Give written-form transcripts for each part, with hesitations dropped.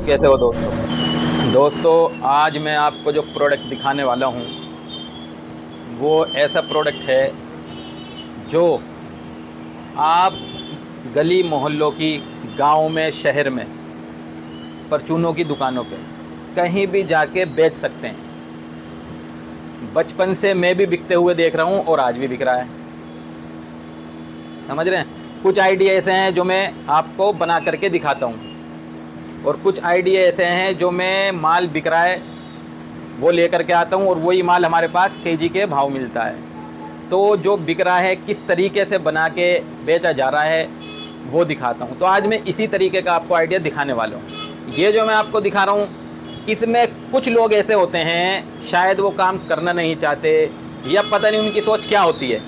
कैसे हो दोस्तों आज मैं आपको जो प्रोडक्ट दिखाने वाला हूँ वो ऐसा प्रोडक्ट है जो आप गली मोहल्लों की, गांव में, शहर में, परचूनों की दुकानों पे कहीं भी जाके बेच सकते हैं। बचपन से मैं भी बिकते हुए देख रहा हूँ और आज भी बिक रहा है। समझ रहे हैं? कुछ आइडिया ऐसे हैं जो मैं आपको बना करके दिखाता हूँ और कुछ आइडिया ऐसे हैं जो मैं माल बिक रहा है वो लेकर के आता हूँ और वही माल हमारे पास केजी के भाव मिलता है। तो जो बिक रहा है किस तरीके से बना के बेचा जा रहा है वो दिखाता हूँ। तो आज मैं इसी तरीके का आपको आइडिया दिखाने वाला हूँ। ये जो मैं आपको दिखा रहा हूँ इसमें कुछ लोग ऐसे होते हैं, शायद वो काम करना नहीं चाहते या पता नहीं उनकी सोच क्या होती है,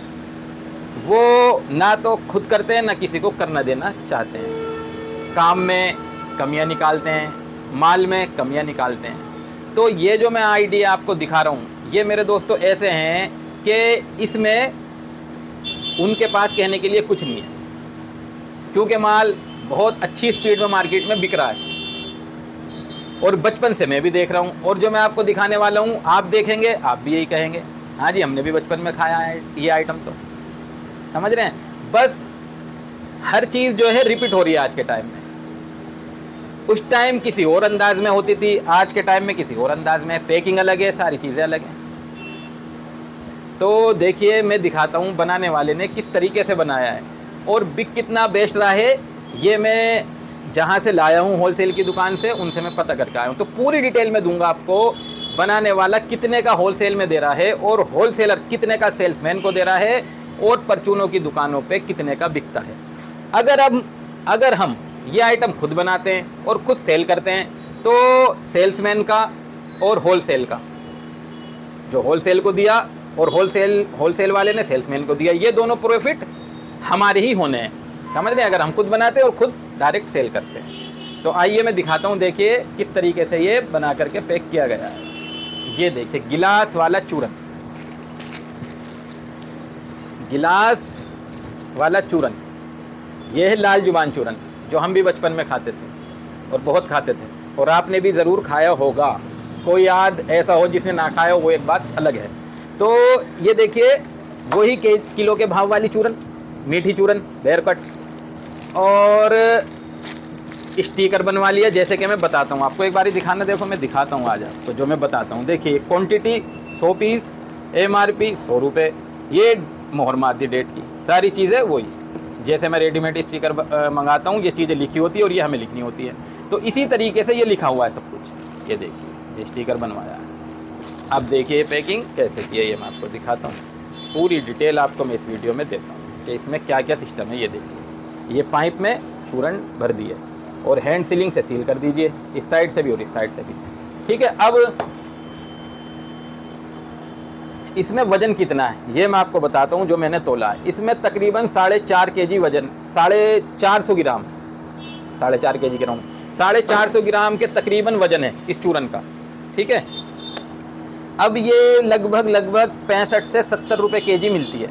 वो ना तो खुद करते हैं ना किसी को करना देना चाहते हैं। काम में कमियां निकालते हैं, माल में कमियां निकालते हैं। तो ये जो मैं आइडिया आपको दिखा रहा हूँ ये मेरे दोस्तों ऐसे हैं कि इसमें उनके पास कहने के लिए कुछ नहीं है, क्योंकि माल बहुत अच्छी स्पीड में मार्केट में बिक रहा है और बचपन से मैं भी देख रहा हूँ। और जो मैं आपको दिखाने वाला हूँ आप देखेंगे आप भी यही कहेंगे, हाँ जी हमने भी बचपन में खाया है ये आइटम। तो समझ रहे हैं? बस हर चीज़ जो है रिपीट हो रही है आज के टाइम में। उस टाइम किसी और अंदाज में होती थी, आज के टाइम में किसी और अंदाज में। पैकिंग अलग है, सारी चीज़ें अलग हैं। तो देखिए मैं दिखाता हूँ बनाने वाले ने किस तरीके से बनाया है और बिक कितना बेस्ट रहा है। ये मैं जहाँ से लाया हूँ होलसेल की दुकान से, उनसे मैं पता करके आया हूँ। तो पूरी डिटेल में दूंगा आपको, बनाने वाला कितने का होलसेल में दे रहा है और होलसेलर कितने का सेल्समैन को दे रहा है और परचूनों की दुकानों पे कितने का बिकता है। अगर हम ये आइटम खुद बनाते हैं और खुद सेल करते हैं तो सेल्समैन का और होलसेल का, जो होलसेल को दिया और होलसेल वाले ने सेल्समैन को दिया, ये दोनों प्रॉफिट हमारे ही होने हैं। समझ रहे हैं? अगर हम खुद बनाते हैं और खुद डायरेक्ट सेल करते हैं। तो आइए मैं दिखाता हूँ, देखिए किस तरीके से ये बना करके पैक किया गया है। ये देखिए गिलास वाला चूरन, गिलास वाला चूरन, ये है लाल जुबान चूरन जो हम भी बचपन में खाते थे और बहुत खाते थे और आपने भी ज़रूर खाया होगा। कोई याद ऐसा हो जिसने ना खाया हो वो एक बात अलग है। तो ये देखिए वही किलो के भाव वाली चूरन, मीठी चूरन, बेयर कट और स्टिकर बनवा लिया। जैसे कि मैं बताता हूँ आपको, एक बारी दिखाना, देखो मैं दिखाता हूँ आज आपको जो मैं बताता हूँ। देखिए क्वांटिटी 100 पीस, MRP 100 रुपये, ये मोहर मारती डेट की, सारी चीज़ें वही जैसे मैं रेडीमेड स्टिकर मंगाता हूँ ये चीज़ें लिखी होती है और ये हमें लिखनी होती है। तो इसी तरीके से ये लिखा हुआ है सब कुछ। ये देखिए ये स्टिकर बनवाया है। अब देखिए पैकिंग कैसे की है ये मैं आपको दिखाता हूँ। पूरी डिटेल आपको मैं इस वीडियो में देता हूँ कि इसमें क्या क्या सिस्टम है। ये देखिए ये पाइप में चूरन भर दी है और हैंड सीलिंग से सील कर दीजिए, इस साइड से भी और इस साइड से भी। ठीक है, अब इसमें वज़न कितना है ये मैं आपको बताता हूँ जो मैंने तोला है। इसमें तकरीबन 4.5 kg वज़न, 450 ग्राम, 4.5 kg ग्राम, 450 ग्राम के तकरीबन वज़न है इस चूरन का। ठीक है, अब ये लगभग 65 से 70 रुपये kg मिलती है।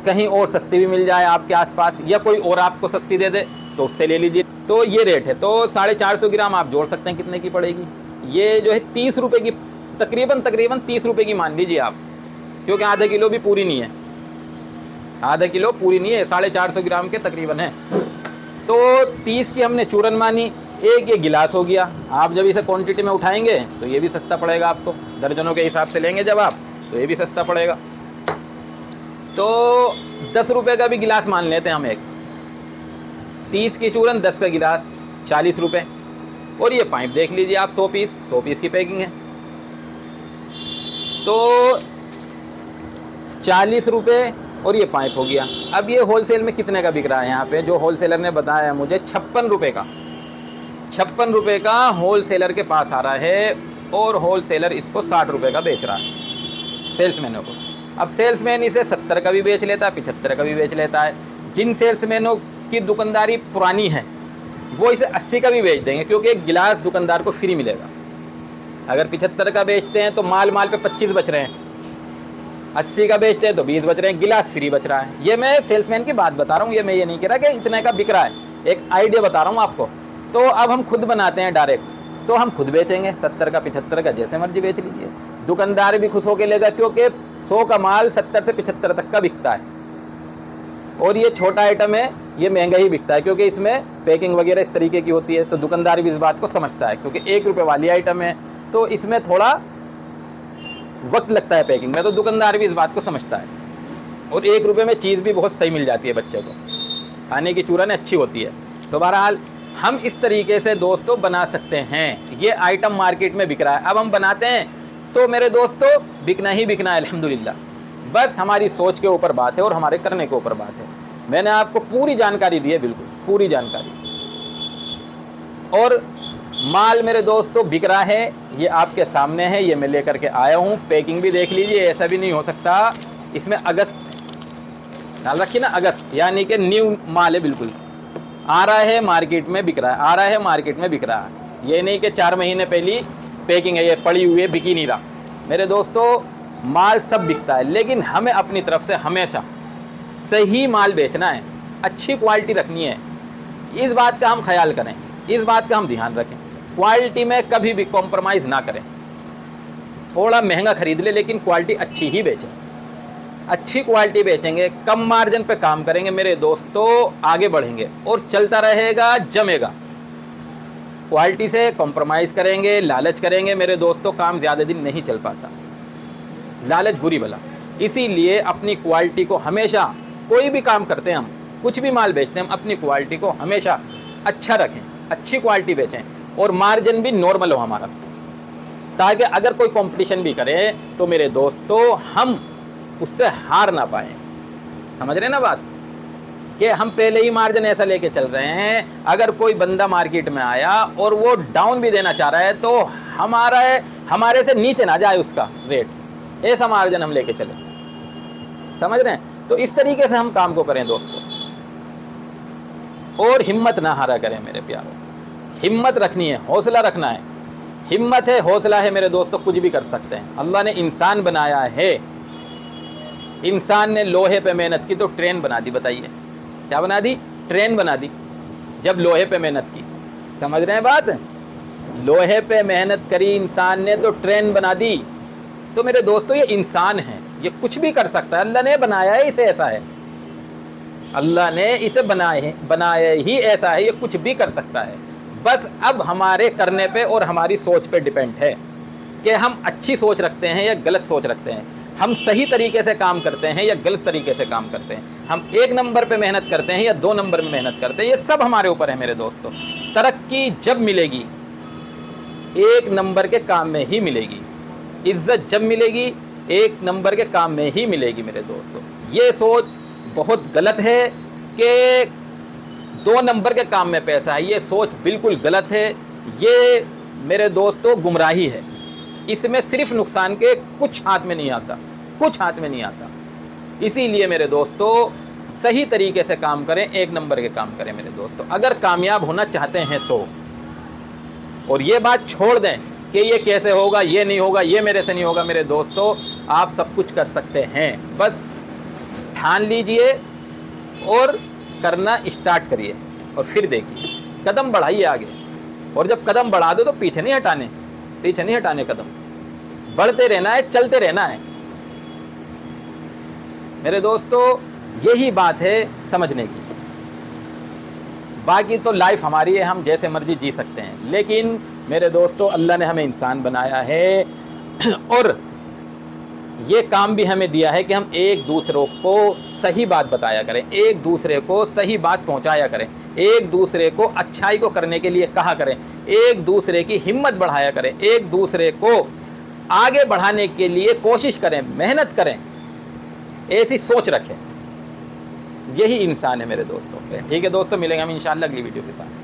कहीं और सस्ती भी मिल जाए आपके आसपास या कोई और आपको सस्ती दे दे तो उससे ले लीजिए। तो ये रेट है। तो 450 ग्राम आप जोड़ सकते हैं कितने की पड़ेगी। ये जो है 30 रुपये की, तकरीबन 30 रुपये की मान लीजिए आप, क्योंकि आधा किलो भी पूरी नहीं है, आधा किलो पूरी नहीं है, 450 ग्राम के तकरीबन है। तो 30 की हमने चूरन मानी। एक ये गिलास हो गया। आप जब इसे क्वांटिटी में उठाएंगे तो ये भी सस्ता पड़ेगा आपको, दर्जनों के हिसाब से लेंगे जब आप तो ये भी सस्ता पड़ेगा। तो 10 रुपये का भी गिलास मान लेते हैं हम एक, 30 की चूरन, 10 का गिलास, 40 रुपये। और ये पाइप देख लीजिए आप, 100 पीस की पैकिंग है तो 40 रुपये और ये पाइप हो गया। अब ये होलसेल में कितने का बिक रहा है यहाँ पे, जो होलसेलर ने बताया है मुझे 56 रुपये का, 56 रुपये का होलसेलर के पास आ रहा है और होलसेलर इसको 60 रुपये का बेच रहा है सेल्समैनों को। अब सेल्समैन इसे 70 का भी बेच लेता है, 75 का भी बेच लेता है। जिन सेल्समैनों की दुकानदारी पुरानी है वो इसे 80 का भी बेच देंगे, क्योंकि एक गिलास दुकानदार को फ्री मिलेगा। अगर 75 का बेचते हैं तो माल पे 25 बच रहे हैं, 80 का बेचते हैं तो 20 बच रहे हैं, गिलास फ्री बच रहा है। ये मैं सेल्समैन की बात बता रहा हूँ, ये मैं ये नहीं कह रहा कि इतने का बिक रहा है, एक आइडिया बता रहा हूँ आपको। तो अब हम खुद बनाते हैं डायरेक्ट, तो हम खुद बेचेंगे 70 का 75 का, जैसे मर्जी बेच लीजिए। दुकानदार भी खुश होकर लेगा, क्योंकि 100 का माल 70 से 75 तक का बिकता है। और ये छोटा आइटम है, ये महंगा ही बिकता है, क्योंकि इसमें पैकिंग वगैरह इस तरीके की होती है। तो दुकानदार भी इस बात को समझता है, क्योंकि 1 रुपये वाली आइटम है तो इसमें थोड़ा वक्त लगता है पैकिंग में, तो दुकानदार भी इस बात को समझता है। और 1 रुपये में चीज़ भी बहुत सही मिल जाती है बच्चे को, खाने की चूरन अच्छी होती है। तो बहरहाल हम इस तरीके से दोस्तों बना सकते हैं। ये आइटम मार्केट में बिक रहा है, अब हम बनाते हैं तो मेरे दोस्तों बिकना ही बिकना है अल्हम्दुलिल्लाह। बस हमारी सोच के ऊपर बात है और हमारे करने के ऊपर बात है। मैंने आपको पूरी जानकारी दी है, बिल्कुल पूरी जानकारी। और माल मेरे दोस्तों बिक रहा है, ये आपके सामने है, ये मैं लेकर के आया हूँ। पैकिंग भी देख लीजिए, ऐसा भी नहीं हो सकता। इसमें अगस्त ख्याल रखिए ना, अगस्त यानी कि न्यू माल है, बिल्कुल आ रहा है मार्केट में बिक रहा है, आ रहा है मार्केट में बिक रहा है। ये नहीं कि 4 महीने पहली पैकिंग है, ये पड़ी हुई है, बिक ही नहीं रहा। मेरे दोस्तों माल सब बिकता है, लेकिन हमें अपनी तरफ से हमेशा सही माल बेचना है, अच्छी क्वालिटी रखनी है। इस बात का हम ख्याल करें, इस बात का हम ध्यान रखें। क्वालिटी में कभी भी कॉम्प्रोमाइज़ ना करें। थोड़ा महंगा खरीद ले, लेकिन क्वालिटी अच्छी ही बेचें। अच्छी क्वालिटी बेचेंगे, कम मार्जिन पे काम करेंगे मेरे दोस्तों, आगे बढ़ेंगे और चलता रहेगा, जमेगा। क्वालिटी से कॉम्प्रोमाइज़ करेंगे, लालच करेंगे मेरे दोस्तों, काम ज़्यादा दिन नहीं चल पाता। लालच बुरी बला। इसीलिए अपनी क्वालिटी को हमेशा, कोई भी काम करते हैं हम, कुछ भी माल बेचते हैं हम, अपनी क्वालिटी को हमेशा अच्छा रखें, अच्छी क्वालिटी बेचें और मार्जिन भी नॉर्मल हो हमारा, ताकि अगर कोई कंपटीशन भी करे तो मेरे दोस्तों हम उससे हार ना पाए। समझ रहे हैं ना बात, कि हम पहले ही मार्जिन ऐसा लेके चल रहे हैं, अगर कोई बंदा मार्केट में आया और वो डाउन भी देना चाह रहा है तो हमारे से नीचे ना जाए उसका रेट, ऐसा मार्जिन हम लेके चले। समझ रहे हैं? तो इस तरीके से हम काम को करें दोस्तों, और हिम्मत ना हारा करें मेरे प्यारों। हिम्मत रखनी है, हौसला रखना है। हिम्मत है, हौसला है मेरे दोस्तों, कुछ भी कर सकते हैं। अल्लाह ने इंसान बनाया है, इंसान ने लोहे पे मेहनत की तो ट्रेन बना दी। बताइए क्या बना दी? ट्रेन बना दी, जब लोहे पे मेहनत की। समझ रहे हैं बात? लोहे पे मेहनत करी इंसान ने तो ट्रेन बना दी। तो मेरे दोस्तों ये इंसान है, ये कुछ भी कर सकता है। अल्लाह ने बनाया है इसे ऐसा है, अल्लाह ने इसे बनाया ही ऐसा है, ये कुछ भी कर सकता है। बस अब हमारे करने पे और हमारी सोच पे डिपेंड है कि हम अच्छी सोच रखते हैं या गलत सोच रखते हैं, हम सही तरीके से काम करते हैं या गलत तरीके से काम करते हैं, हम 1 नंबर पे मेहनत करते हैं या 2 नंबर में मेहनत करते हैं। ये सब हमारे ऊपर है मेरे दोस्तों। तरक्की जब मिलेगी 1 नंबर के काम में ही मिलेगी, इज्जत जब मिलेगी 1 नंबर के काम में ही मिलेगी मेरे दोस्तों। ये सोच बहुत गलत है कि 2 नंबर के काम में पैसा है, ये सोच बिल्कुल गलत है। ये मेरे दोस्तों गुमराही है, इसमें सिर्फ नुकसान के कुछ हाथ में नहीं आता, कुछ हाथ में नहीं आता। इसीलिए मेरे दोस्तों सही तरीके से काम करें, 1 नंबर के काम करें मेरे दोस्तों, अगर कामयाब होना चाहते हैं तो। और ये बात छोड़ दें कि ये कैसे होगा, ये नहीं होगा, ये मेरे से नहीं होगा। मेरे दोस्तों आप सब कुछ कर सकते हैं, बस ठान लीजिए और करना स्टार्ट करिए और फिर देखिए, कदम बढ़ाइए आगे। और जब कदम बढ़ा दो तो पीछे नहीं हटाने कदम, बढ़ते रहना है, चलते रहना है मेरे दोस्तों। यही बात है समझने की। बाकी तो लाइफ हमारी है, हम जैसे मर्जी जी सकते हैं, लेकिन मेरे दोस्तों अल्लाह ने हमें इंसान बनाया है और ये काम भी हमें दिया है कि हम एक दूसरे को सही बात बताया करें, एक दूसरे को सही बात पहुंचाया करें, एक दूसरे को अच्छाई को करने के लिए कहा करें, एक दूसरे की हिम्मत बढ़ाया करें, एक दूसरे को आगे बढ़ाने के लिए कोशिश करें, मेहनत करें, ऐसी सोच रखें। यही इंसान है मेरे दोस्तों। ठीक है दोस्तों, मिलेंगे हम इंशाल्लाह अगली वीडियो के साथ।